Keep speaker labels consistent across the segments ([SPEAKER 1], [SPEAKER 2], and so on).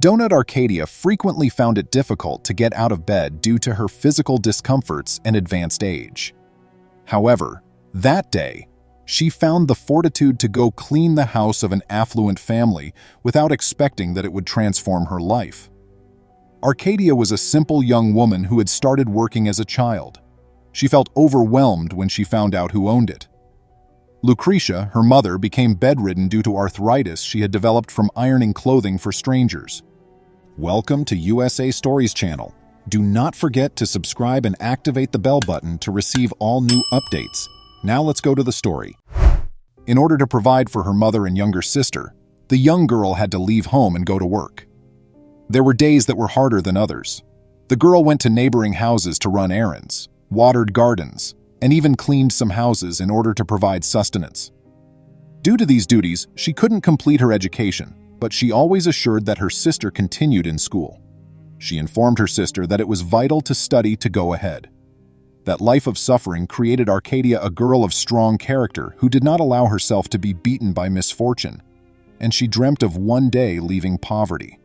[SPEAKER 1] Donut Arcadia frequently found it difficult to get out of bed due to her physical discomforts and advanced age. However, that day, she found the fortitude to go clean the house of an affluent family without expecting that it would transform her life. Arcadia was a simple young woman who had started working as a child. She felt overwhelmed when she found out who owned it. Lucretia, her mother, became bedridden due to arthritis she had developed from ironing clothing for strangers. Welcome to USA Stories channel. Do not forget to subscribe and activate the bell button to receive all new updates. Now let's go to the story. In order to provide for her mother and younger sister, the young girl had to leave home and go to work. There were days that were harder than others. The girl went to neighboring houses to run errands, watered gardens, and even cleaned some houses in order to provide sustenance. Due to these duties, she couldn't complete her education, but she always assured that her sister continued in school. She informed her sister that it was vital to study to go ahead. That life of suffering created Arcadia a girl of strong character who did not allow herself to be beaten by misfortune, and she dreamt of one day leaving poverty.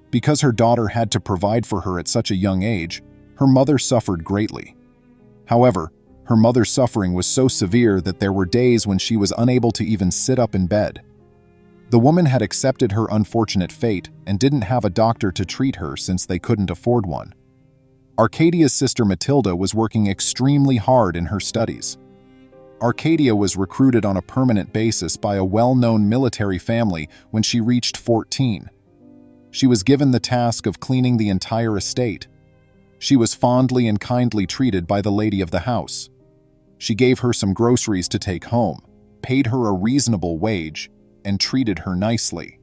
[SPEAKER 1] Because her daughter had to provide for her at such a young age, her mother suffered greatly. However, her mother's suffering was so severe that there were days when she was unable to even sit up in bed. The woman had accepted her unfortunate fate and didn't have a doctor to treat her since they couldn't afford one. Arcadia's sister Matilda was working extremely hard in her studies. Arcadia was recruited on a permanent basis by a well-known military family when she reached 14. She was given the task of cleaning the entire estate. She was fondly and kindly treated by the lady of the house. She gave her some groceries to take home, paid her a reasonable wage, and treated her nicely.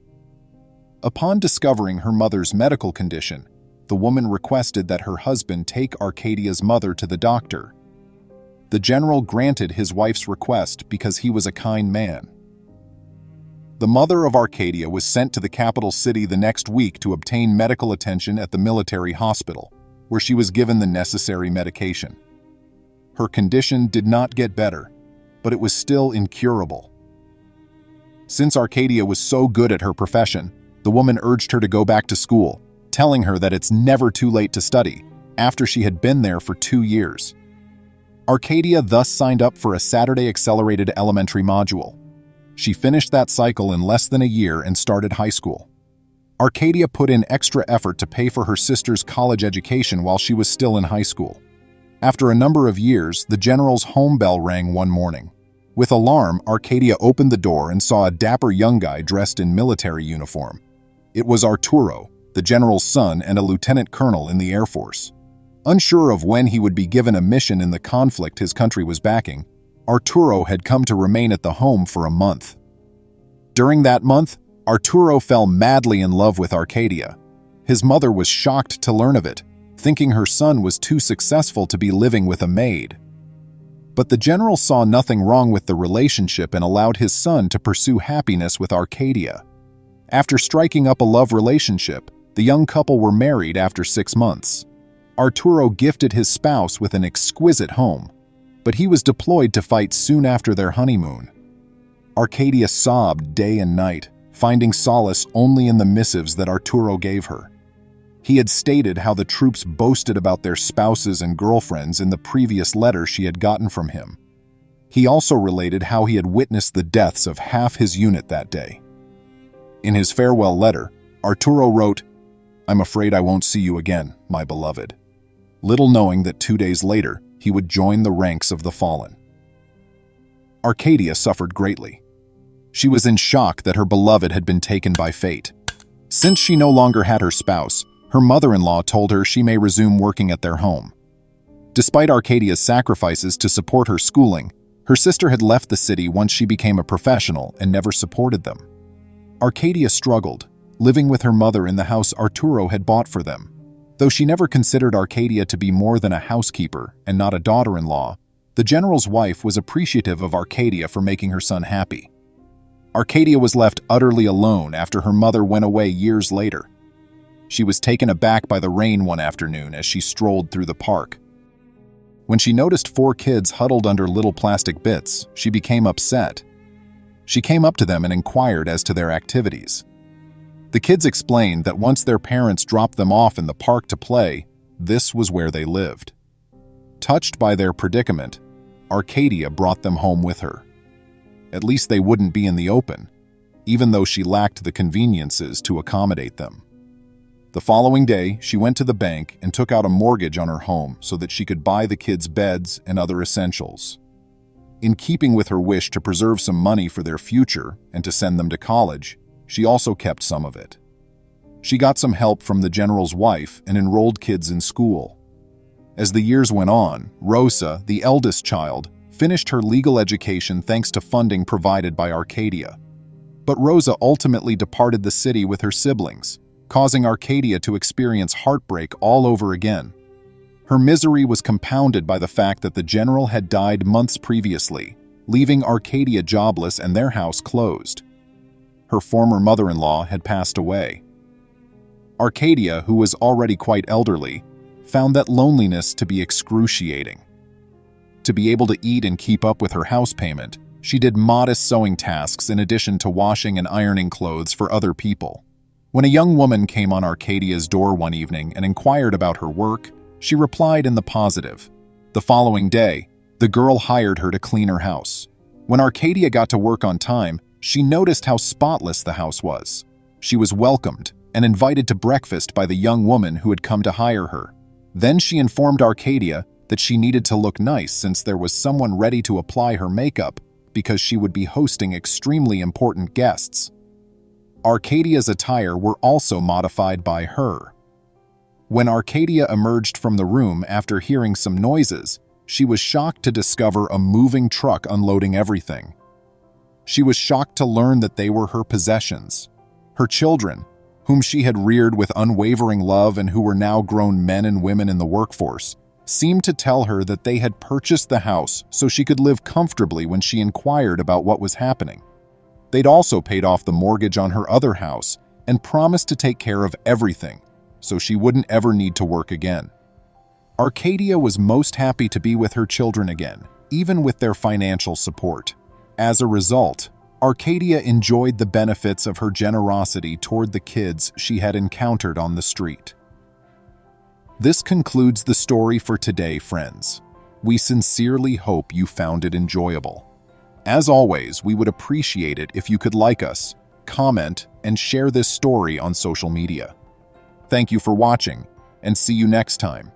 [SPEAKER 1] Upon discovering her mother's medical condition, the woman requested that her husband take Arcadia's mother to the doctor. The general granted his wife's request because he was a kind man. The mother of Arcadia was sent to the capital city the next week to obtain medical attention at the military hospital, where she was given the necessary medication. Her condition did not get better, but it was still incurable. Since Arcadia was so good at her profession, the woman urged her to go back to school, telling her that it's never too late to study, after she had been there for 2 years. Arcadia thus signed up for a Saturday Accelerated Elementary module. She finished that cycle in less than a year and started high school. Arcadia put in extra effort to pay for her sister's college education while she was still in high school. After a number of years, the general's home bell rang one morning. With alarm, Arcadia opened the door and saw a dapper young guy dressed in military uniform. It was Arturo, the general's son and a lieutenant colonel in the Air Force. Unsure of when he would be given a mission in the conflict his country was backing, Arturo had come to remain at the home for a month. During that month, Arturo fell madly in love with Arcadia. His mother was shocked to learn of it, thinking her son was too successful to be living with a maid. But the general saw nothing wrong with the relationship and allowed his son to pursue happiness with Arcadia. After striking up a love relationship, the young couple were married after 6 months. Arturo gifted his spouse with an exquisite home, but he was deployed to fight soon after their honeymoon. Arcadia sobbed day and night, finding solace only in the missives that Arturo gave her. He had stated how the troops boasted about their spouses and girlfriends in the previous letter she had gotten from him. He also related how he had witnessed the deaths of half his unit that day. In his farewell letter, Arturo wrote, "I'm afraid I won't see you again, my beloved," little knowing that 2 days later he would join the ranks of the fallen. Arcadia suffered greatly. She was in shock that her beloved had been taken by fate. Since she no longer had her spouse, her mother-in-law told her she may resume working at their home. Despite Arcadia's sacrifices to support her schooling, her sister had left the city once she became a professional and never supported them. Arcadia struggled, living with her mother in the house Arturo had bought for them. Though she never considered Arcadia to be more than a housekeeper and not a daughter-in-law, the general's wife was appreciative of Arcadia for making her son happy. Arcadia was left utterly alone after her mother went away years later. She was taken aback by the rain one afternoon as she strolled through the park. When she noticed 4 kids huddled under little plastic bits, she became upset. She came up to them and inquired as to their activities. The kids explained that once their parents dropped them off in the park to play, this was where they lived. Touched by their predicament, Arcadia brought them home with her. At least they wouldn't be in the open, even though she lacked the conveniences to accommodate them. The following day, she went to the bank and took out a mortgage on her home so that she could buy the kids beds and other essentials. In keeping with her wish to preserve some money for their future and to send them to college, she also kept some of it. She got some help from the general's wife and enrolled kids in school. As the years went on, Rosa, the eldest child, finished her legal education thanks to funding provided by Arcadia. But Rosa ultimately departed the city with her siblings, causing Arcadia to experience heartbreak all over again. Her misery was compounded by the fact that the general had died months previously, leaving Arcadia jobless and their house closed. Her former mother-in-law had passed away. Arcadia, who was already quite elderly, found that loneliness to be excruciating. To be able to eat and keep up with her house payment, she did modest sewing tasks in addition to washing and ironing clothes for other people. When a young woman came on Arcadia's door one evening and inquired about her work, she replied in the positive. The following day, the girl hired her to clean her house. When Arcadia got to work on time, she noticed how spotless the house was. She was welcomed and invited to breakfast by the young woman who had come to hire her. Then she informed Arcadia that she needed to look nice since there was someone ready to apply her makeup because she would be hosting extremely important guests. Arcadia's attire were also modified by her. When Arcadia emerged from the room after hearing some noises, she was shocked to discover a moving truck unloading everything. She was shocked to learn that they were her possessions. Her children, whom she had reared with unwavering love and who were now grown men and women in the workforce, seemed to tell her that they had purchased the house so she could live comfortably when she inquired about what was happening. They'd also paid off the mortgage on her other house and promised to take care of everything, so she wouldn't ever need to work again. Arcadia was most happy to be with her children again, even with their financial support. As a result, Arcadia enjoyed the benefits of her generosity toward the kids she had encountered on the street. This concludes the story for today, friends. We sincerely hope you found it enjoyable. As always, we would appreciate it if you could like us, comment, and share this story on social media. Thank you for watching, and see you next time.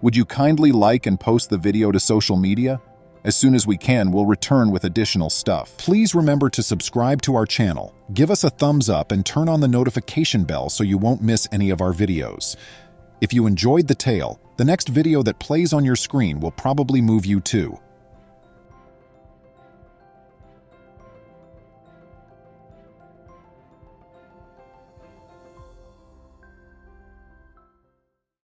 [SPEAKER 1] Would you kindly like and post the video to social media? As soon as we can, we'll return with additional stuff. Please remember to subscribe to our channel, give us a thumbs up, and turn on the notification bell so you won't miss any of our videos. If you enjoyed the tale, the next video that plays on your screen will probably move you too.